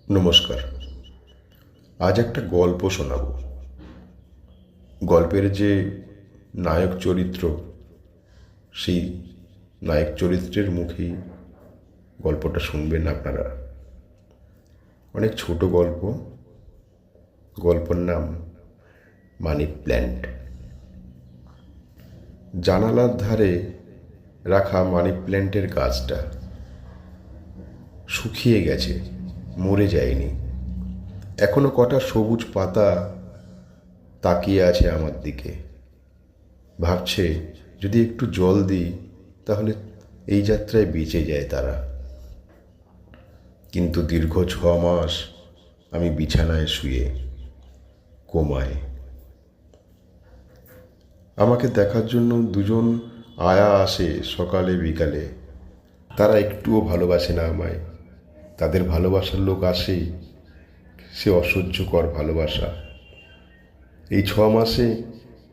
নমস্কার। আজ একটা গল্প শোনাব। গল্পের যে নায়ক চরিত্র, সেই নায়ক চরিত্রের মুখেই গল্পটা শুনবেন আপনারা। অনেক ছোট গল্প। গল্পের নাম মানি প্ল্যান্ট। জানালার ধারে রাখা মানি প্ল্যান্টের গাছটা শুকিয়ে গেছে, মরে যায়নি। এখনো কটা সবুজ পাতা তাকিয়ে আছে আমার দিকে, ভাবছে যদি একটু জল দিই তাহলে এই যাত্রায় বেঁচে যায় তারা। কিন্তু দীর্ঘ 6 মাস আমি বিছানায় শুয়ে কোমায়। আমাকে দেখার জন্য দুজন আয়া আসে সকালে বিকালে। তারা একটুও ভালোবাসে না আমায়। তাদের ভালোবাসার লোক আসে, সে অসহ্যকর ভালোবাসা। এই 6 মাসে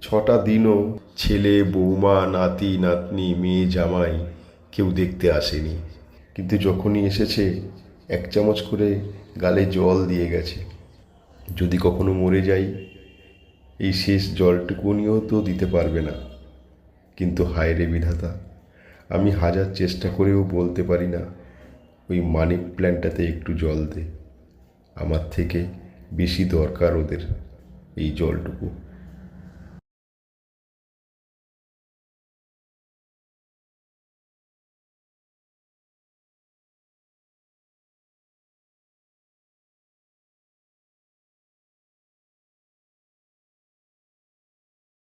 6টা দিনও ছেলে বৌমা নাতি নাতনি মেয়ে জামাই কেউ দেখতে আসেনি। কিন্তু যখনই এসেছে 1 চামচ করে গালে জল দিয়ে গেছে। যদি কখনো মরে যাই এই শেষ জলটুকুনিও তো দিতে পারবে না। কিন্তু হায় রে বিধাতা, আমি হাজার চেষ্টা করেও বলতে পারি না ওই মানি প্ল্যান্টটাতে একটু জল দে। আমার থেকে বেশি দরকার ওদের এই জলটুকু।